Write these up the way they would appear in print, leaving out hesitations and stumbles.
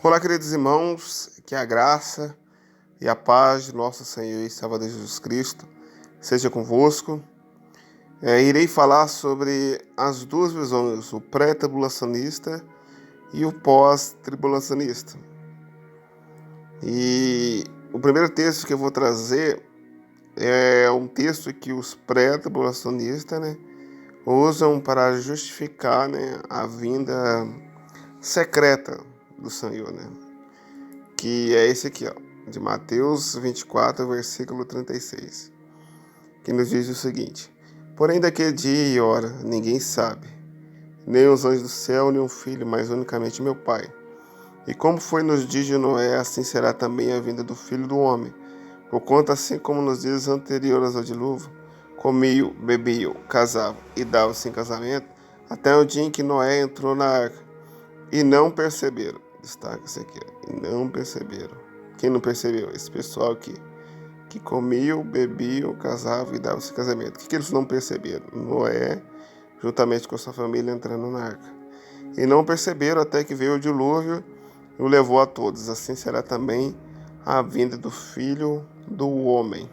Olá, queridos irmãos, que a graça e a paz de nosso Senhor e Salvador Jesus Cristo seja convosco. Irei falar sobre as duas visões, o pré-tribulacionista e o pós-tribulacionista. E o primeiro texto que eu vou trazer é um texto que os pré-tribulacionistas, usam para justificar, a vinda secreta do Senhor, que é esse aqui, de Mateus 24, versículo 36, que nos diz o seguinte: porém daquele dia e hora ninguém sabe, nem os anjos do céu, nem o Filho, mas unicamente meu Pai. E como foi nos dias de Noé, assim será também a vinda do Filho do Homem. Porquanto assim como nos dias anteriores ao dilúvio, comiam, bebiam, casavam e davam-se em casamento, até o dia em que Noé entrou na arca, e não perceberam. Destaca isso aqui, e não perceberam. Quem não percebeu? Esse pessoal aqui, que comiam, bebiam, casavam e davam-se em casamento. O que eles não perceberam? Noé, juntamente com sua família, entrando na arca. E não perceberam até que veio o dilúvio e o levou a todos. Assim será também a vinda do Filho do Homem.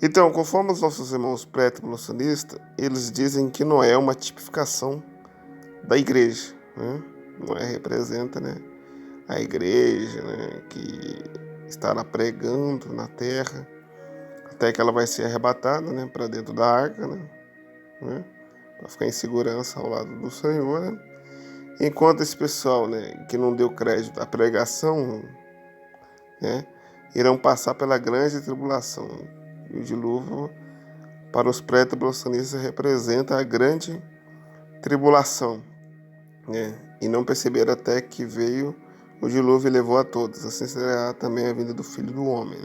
Então, conforme os nossos irmãos pré-tribulacionistas, eles dizem que Noé é uma tipificação da igreja. Noé representa, a igreja, que estará pregando na terra até que ela vai ser arrebatada, para dentro da arca, para ficar em segurança ao lado do Senhor, Enquanto esse pessoal, que não deu crédito à pregação, irão passar pela grande tribulação. E o dilúvio, para os pré-tribulacionistas, representa a grande tribulação, E não perceberam até que veio o dilúvio e levou a todos. Assim será também a vinda do Filho do Homem,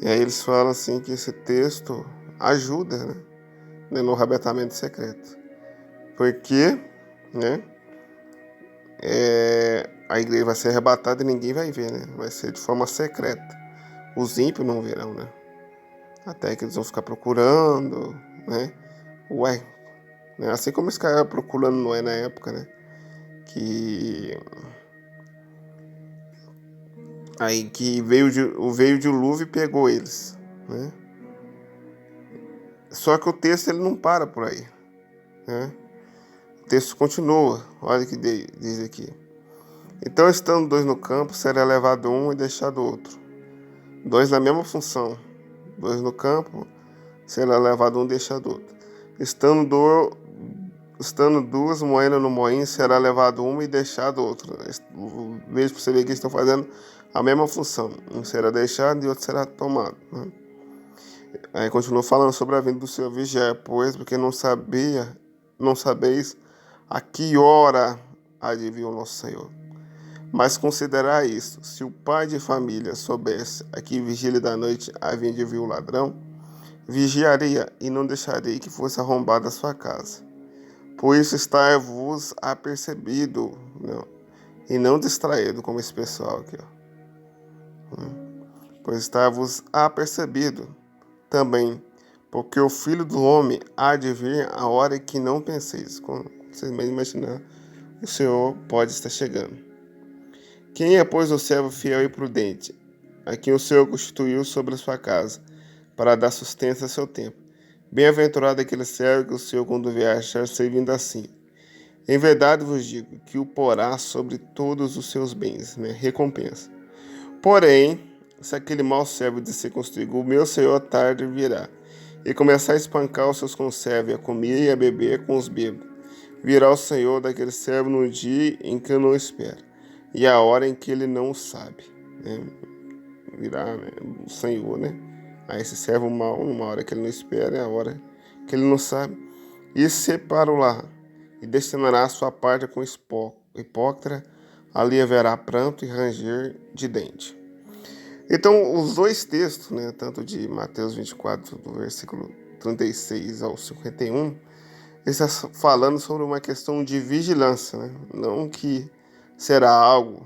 E aí eles falam assim que esse texto ajuda, no arrebatamento secreto. Porque, a igreja vai ser arrebatada e ninguém vai ver, Vai ser de forma secreta. Os ímpios não verão, Até que eles vão ficar procurando, Ué, assim como eles ficaram procurando Noé na época, Que aí que veio o dilúvio e pegou eles, Só que o texto ele não para por aí, O texto continua, olha o que diz aqui. Então, estando dois no campo, será levado um e deixado outro. Dois na mesma função. Dois no campo, será levado um e deixado outro. Estando duas moendo no moinho, será levado uma e deixado outro. Veja para você ver que eles estão fazendo a mesma função. Um será deixado e outro será tomado. Aí continua falando sobre a vinda do Senhor. Vigiai, pois, porque não sabeis a que hora há de vir o nosso Senhor. Mas considerai isso: se o pai de família soubesse a que vigília da noite havia de vir o ladrão, vigiaria e não deixaria que fosse arrombada a sua casa. Por isso estai-vos apercebido, e não distraído como esse pessoal aqui. Pois estai-vos apercebido também, porque o Filho do Homem há de vir a hora que não penseis. Como vocês mesmos imaginar, o Senhor pode estar chegando. Quem é, pois, o servo fiel e prudente, a quem o Senhor constituiu sobre a sua casa, para dar sustento a seu tempo? Bem-aventurado aquele servo que o Senhor, quando vier, achar servindo assim. Em verdade vos digo que o porá sobre todos os seus bens, recompensa. Porém, se aquele mau servo disser consigo, o meu Senhor tarde virá, e começar a espancar os seus conservos, a comer e a beber com os bêbados, virá o Senhor daquele servo no dia em que não espera, e a hora em que ele não sabe. Virá, o Senhor, a esse servo mau, numa hora que ele não espera, é a hora que ele não sabe, e separá-lo-á, e destinará a sua parte com hipócrita, ali haverá pranto e ranger de dente. Então, os dois textos, tanto de Mateus 24, do versículo 36 ao 51, está falando sobre uma questão de vigilância, não que será algo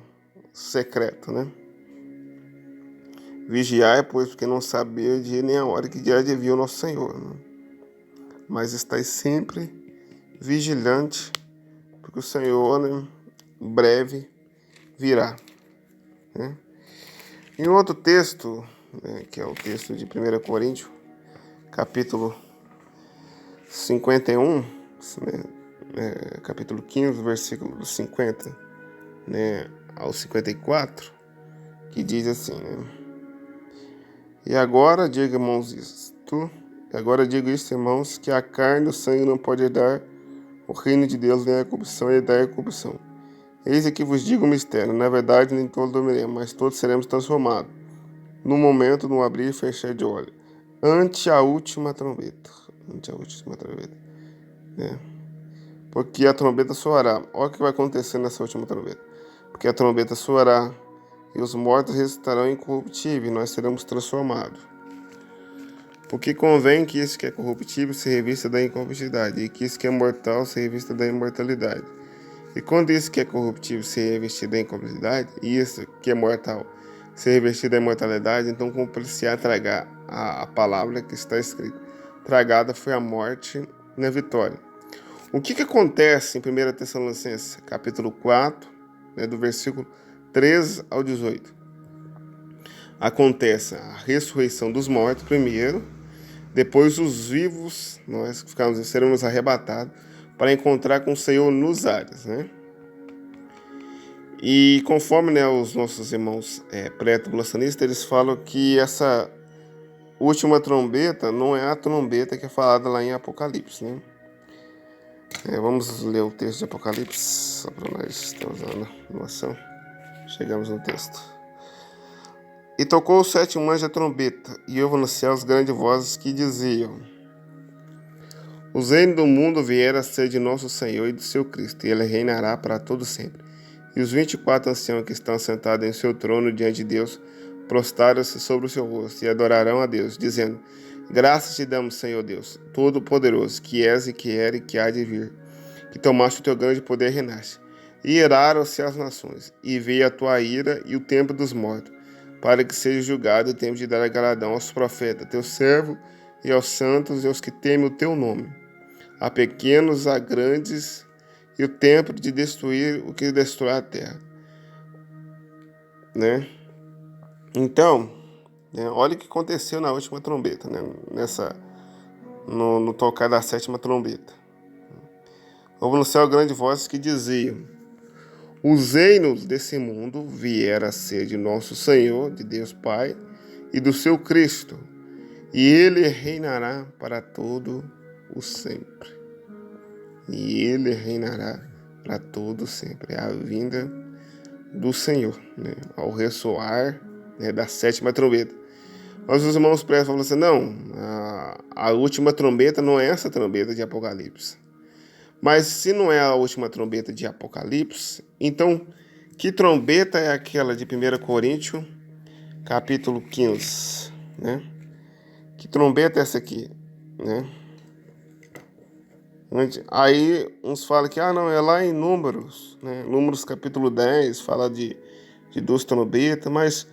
secreto, Vigiai, pois, porque não sabia o dia nem a hora que dia de vir o nosso Senhor, Mas estáis sempre vigilante, porque o Senhor, breve virá. Né? Em outro texto, né, que é o texto de 1 Coríntios, capítulo 51, né, capítulo 15, versículo 50, né, ao 54, que diz assim, né? E agora digo, irmãos, que a carne e o sangue não pode dar o reino de Deus, nem a corrupção e da corrupção. Eis aqui vos digo o mistério, na verdade nem todos dormiremos, mas todos seremos transformados, no momento, no abrir e fechar de olho, ante a última trombeta. Ante a última trombeta. Né? Porque a trombeta soará. Olha o que vai acontecer nessa última trombeta. Porque a trombeta soará e os mortos ressuscitarão incorruptíveis e nós seremos transformados. Porque convém que esse que é corruptível se revista da incorruptibilidade e que esse que é mortal se revista da imortalidade. E quando esse que é corruptível se revestir da incorruptibilidade e esse que é mortal se revestir da imortalidade, então cumpre-se a tragar a palavra que está escrita. Tragada foi a morte na vitória. O que acontece em 1 Tessalonicenses, capítulo 4, né, do versículo 13 ao 18? Acontece a ressurreição dos mortos primeiro, depois os vivos, nós que seremos arrebatados para encontrar com o Senhor nos ares, né? E conforme, né, os nossos irmãos pré-tribulacionistas, eles falam que essa última trombeta não é a trombeta que é falada lá em Apocalipse, né? Vamos ler o texto de Apocalipse, só para nós termos uma noção. Chegamos no texto. E tocou o sétimo anjo a trombeta, e houve nos céus grandes vozes que diziam: os reinos do mundo vieram a ser de nosso Senhor e do seu Cristo, e ele reinará para todo sempre. E os 24 anciãos que estão sentados em seu trono diante de Deus prostaram-se sobre o seu rosto e adorarão a Deus, dizendo: graças te damos, Senhor Deus, Todo-Poderoso, que és e que era e que há de vir, que tomaste o teu grande poder e reinaste. E iraram-se as nações, e veio a tua ira e o tempo dos mortos, para que seja julgado o tempo de dar galardão aos profetas, teus servos, e aos santos e aos que temem o teu nome, a pequenos, a grandes, e o tempo de destruir o que destrói a terra. Né? Então, olha o que aconteceu na última trombeta, né? No tocar da sétima trombeta. Houve no céu grande voz que diziam: os reinos desse mundo vieram a ser de nosso Senhor, de Deus Pai, e do seu Cristo, e ele reinará para todo o sempre. E ele reinará para todo sempre. É a vinda do Senhor, né? Ao ressoar, né, da sétima trombeta. Mas os irmãos prestam falam assim: não, a última trombeta não é essa trombeta de Apocalipse. Mas se não é a última trombeta de Apocalipse, então que trombeta é aquela de 1 Coríntios, capítulo 15, né? Que trombeta é essa aqui, né? Aí uns falam que, não, é lá em Números, né? Números capítulo 10, fala de duas trombetas, mas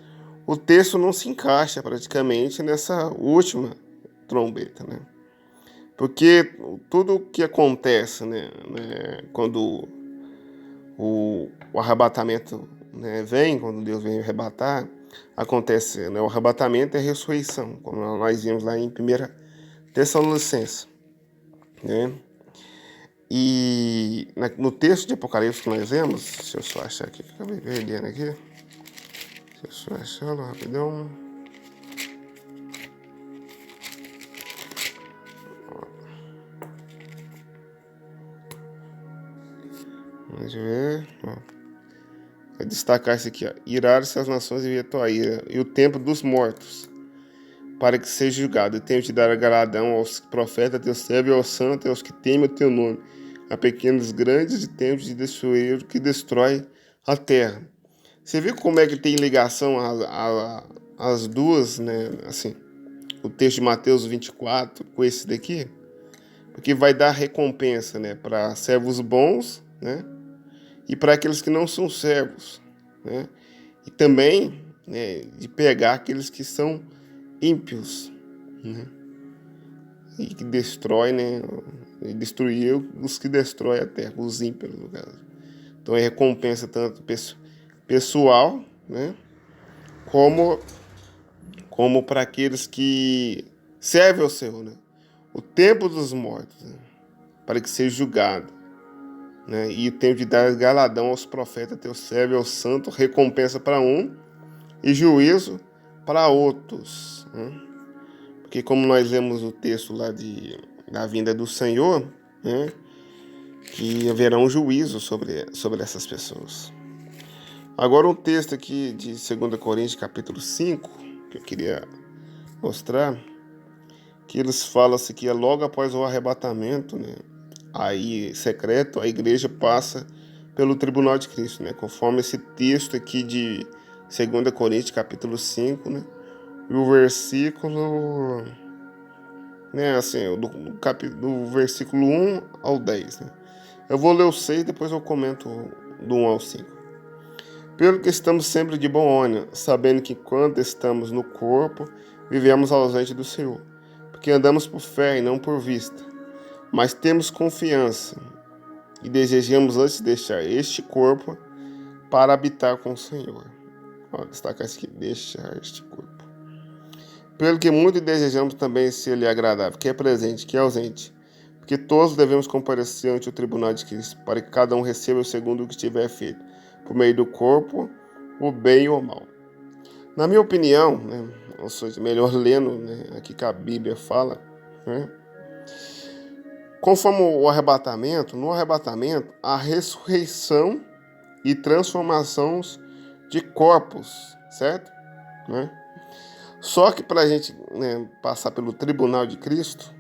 o texto não se encaixa praticamente nessa última trombeta, né? Porque tudo o que acontece, né, quando o arrebatamento, né, vem, quando Deus vem arrebatar, acontece, né, o arrebatamento é a ressurreição, como nós vimos lá em 1 Tessalonicenses, né? E no texto de Apocalipse que nós vemos, deixa eu só achar aqui, que eu acabei perdendo aqui. Deixa eu só achar rapidão. Vamos ver. Vou destacar isso aqui, ó. Iraram-se as nações e veio a tua ira, e o tempo dos mortos, para que seja julgado. E tenho de dar galardão aos profetas, teus servos, e aos santos, e aos que temem o teu nome, a pequenos, grandes, e tempos de destruir o que destrói a terra. Você viu como é que tem ligação as duas, né? Assim, o texto de Mateus 24 com esse daqui? Porque vai dar recompensa, né? Para servos bons, né? E para aqueles que não são servos, né? E também, né, de pegar aqueles que são ímpios, né? E que destrói, né? E destruir os que destroem a terra, os ímpios, no caso. Então é recompensa tanto pessoal, né? Como para aqueles que servem ao Senhor, né? O tempo dos mortos, né? Para que seja julgado, né? E o tempo de dar galadão aos profetas, teu servo, ao santo, recompensa para um e juízo para outros, né? Porque como nós lemos o texto lá da vinda do Senhor, né? Que haverá um juízo sobre essas pessoas. Agora um texto aqui de 2 Coríntios capítulo 5, que eu queria mostrar, que eles falam assim que é logo após o arrebatamento, né? Aí secreto, a igreja passa pelo tribunal de Cristo, né? Conforme esse texto aqui de 2 Coríntios capítulo 5, né? E o versículo, né, assim, do versículo 1 ao 10, né? Eu vou ler o 6, depois eu comento do 1 ao 5. Pelo que estamos sempre de bom ânimo, sabendo que quando estamos no corpo, vivemos ausente do Senhor, porque andamos por fé e não por vista. Mas temos confiança e desejamos antes deixar este corpo para habitar com o Senhor. Ó, destacar isso aqui, deixar este corpo. Pelo que muito desejamos também ser lhe agradável, que é presente, que é ausente, porque todos devemos comparecer ante o tribunal de Cristo, para que cada um receba segundo o que tiver feito, por meio do corpo, o bem ou o mal. Na minha opinião, né, ou seja, melhor lendo, né, aqui que a Bíblia fala, né, conforme o arrebatamento, no arrebatamento, a ressurreição e transformações de corpos, certo? Né? Só que para a gente, né, passar pelo tribunal de Cristo,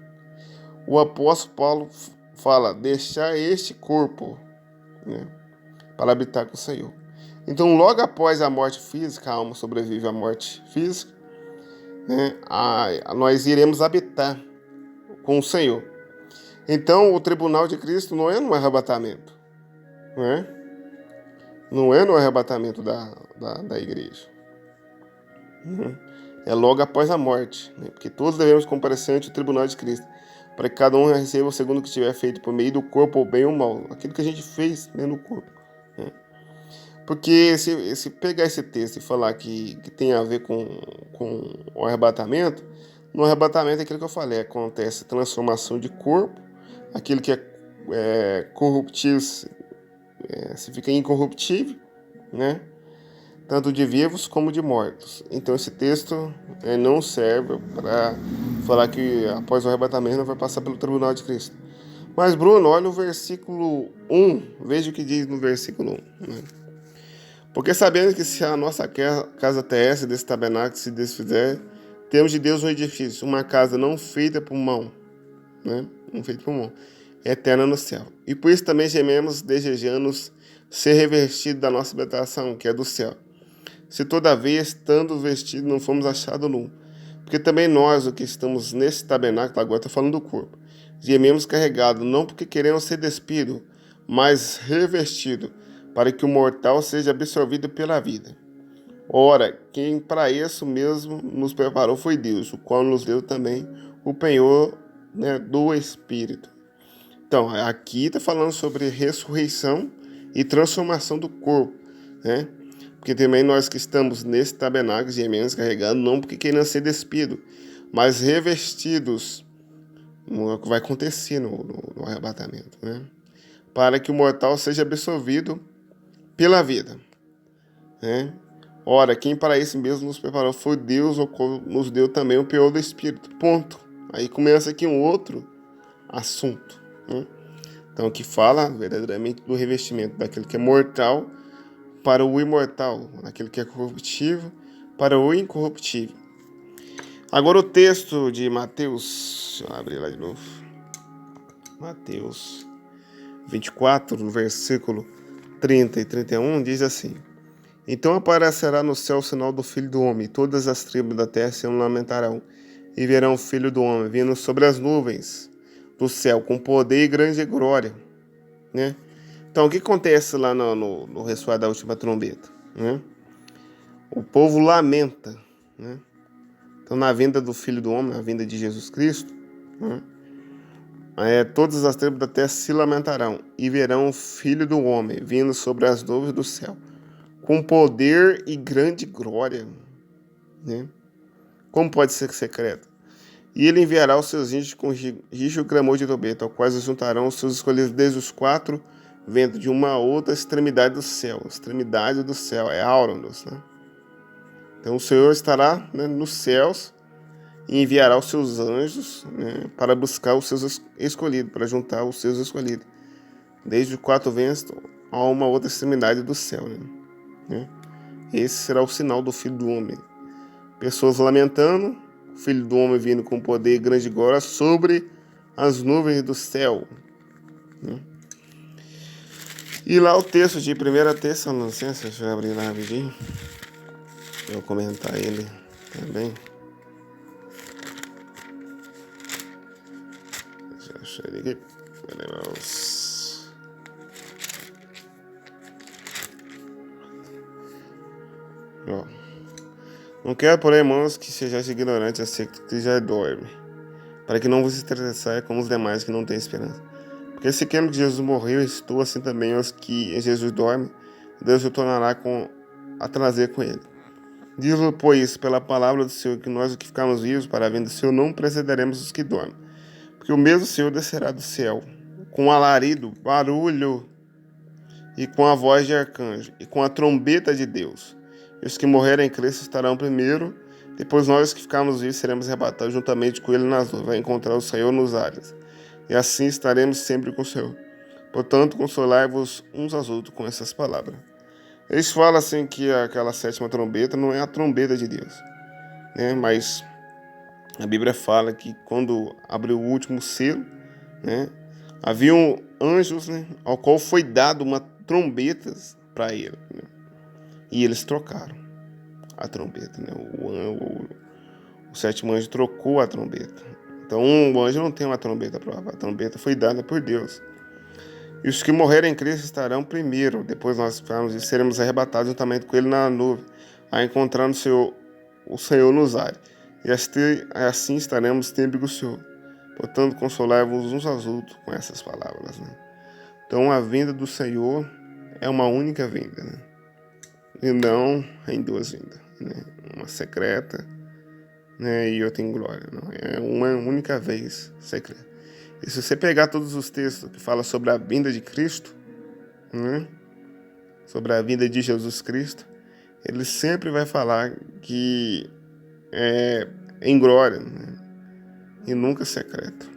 o apóstolo Paulo fala, deixar este corpo, né, para habitar com o Senhor. Então, logo após a morte física, a alma sobrevive à morte física, né, nós iremos habitar com o Senhor. Então, o tribunal de Cristo não é no arrebatamento, não é? Não é no arrebatamento da igreja. É logo após a morte, né? Porque todos devemos comparecer ante o tribunal de Cristo, para que cada um receba segundo o que tiver feito por meio do corpo, ou bem ou mal, aquilo que a gente fez, né, no corpo. Né? Porque se pegar esse texto e falar que tem a ver com o arrebatamento, no arrebatamento é aquilo que eu falei, acontece transformação de corpo, aquilo que é corruptível se fica incorruptível, né? Tanto de vivos como de mortos. Então esse texto não serve para falar que após o arrebatamento não vai passar pelo tribunal de Cristo. Mas Bruno, olha o versículo 1, veja o que diz no versículo 1. Né? Porque sabendo que se a nossa casa terrestre desse tabernáculo se desfizer, temos de Deus um edifício, uma casa não feita por mão, né? Não feita por mão, eterna no céu. E por isso também gememos, desejando ser revestido da nossa habitação, que é do céu. Se todavia, estando vestidos, não fomos achados nu. Porque também nós, o que estamos nesse tabernáculo, agora estou falando do corpo, gememos carregado, não porque queremos ser despido, mas revestido, para que o mortal seja absorvido pela vida. Ora, quem para isso mesmo nos preparou foi Deus, o qual nos deu também o penhor, né, do Espírito. Então, aqui está falando sobre ressurreição e transformação do corpo, né? Porque também nós que estamos nesse tabernáculo, gememos carregando, não porque queremos ser despidos, mas revestidos, o que vai acontecer no arrebatamento, né? Para que o mortal seja absorvido pela vida, né? Ora, quem para isso mesmo nos preparou foi Deus, o qual nos deu também o penhor do Espírito. Ponto. Aí começa aqui um outro assunto, né? Então, que fala verdadeiramente do revestimento daquilo que é mortal para o imortal, daquilo que é corruptível para o incorruptível. Agora o texto de Mateus, deixa eu abrir lá de novo. Mateus 24, no versículo 30 e 31, diz assim: Então aparecerá no céu o sinal do Filho do Homem, e todas as tribos da terra se lamentarão, e verão o Filho do Homem vindo sobre as nuvens do céu, com poder e grande glória, né? Então, o que acontece lá no ressoar da última trombeta, né? O povo lamenta, né? Então, na vinda do Filho do Homem, na vinda de Jesus Cristo, né? Todas as tribos da terra se lamentarão e verão o Filho do Homem vindo sobre as nuvens do céu, com poder e grande glória. Né? Como pode ser secreto? E ele enviará os seus anjos com rijo clamor de trombeta, ao quais juntarão os seus escolhidos desde os quatro ventos de uma outra extremidade do céu. Extremidade do céu é Aurandos, né? Então o Senhor estará, né, nos céus e enviará os seus anjos, né, para buscar os seus escolhidos, para juntar os seus escolhidos, desde os quatro ventos a uma outra extremidade do céu. Né? Esse será o sinal do Filho do Homem. Pessoas lamentando, o Filho do Homem vindo com poder e grande glória sobre as nuvens do céu. Né? E lá o texto de 1 Tessalonicenses, deixa eu abrir lá rapidinho, eu vou comentar ele também. Deixa eu achar ele aqui. Ó. Não quero, porém, irmãos, que sejais ignorantes acerca do que já dorme, para que não vos estressai como os demais que não têm esperança. Porque se queremos que Jesus morreu, estou assim também os que em Jesus dormem, Deus o tornará a trazer com ele. Diz-lo, pois, pela palavra do Senhor, que nós, os que ficamos vivos para a vinda do Senhor, não precederemos os que dormem. Porque o mesmo Senhor descerá do céu, com alarido, barulho, e com a voz de arcanjo, e com a trombeta de Deus. E os que morrerem em Cristo estarão primeiro, depois nós que ficarmos vivos seremos arrebatados juntamente com ele nas nuvens, vai encontrar o Senhor nos ares. E assim estaremos sempre com o Senhor. Portanto, consolai-vos uns aos outros com essas palavras. Eles falam assim que aquela sétima trombeta não é a trombeta de Deus, né? Mas a Bíblia fala que quando abriu o último selo, né, haviam anjos, né, ao qual foi dado uma trombeta para ele, né? E eles trocaram a trombeta, né? O sétimo anjo trocou a trombeta. Então o anjo não tem uma trombeta própria, a trombeta foi dada por Deus. E os que morrerem em Cristo estarão primeiro, depois nós ficarmos e seremos arrebatados juntamente com ele na nuvem, a encontrar o Senhor nos ares. E assim estaremos sempre com o Senhor. Portanto, consolai-vos uns aos outros com essas palavras. Né? Então, a vinda do Senhor é uma única vinda, né? E não em duas vindas. Né? Uma secreta, né, e outra em glória. Não. É uma única vez secreta. E se você pegar todos os textos que falam sobre a vinda de Cristo, né, sobre a vinda de Jesus Cristo, ele sempre vai falar que é em glória, né, e nunca secreto.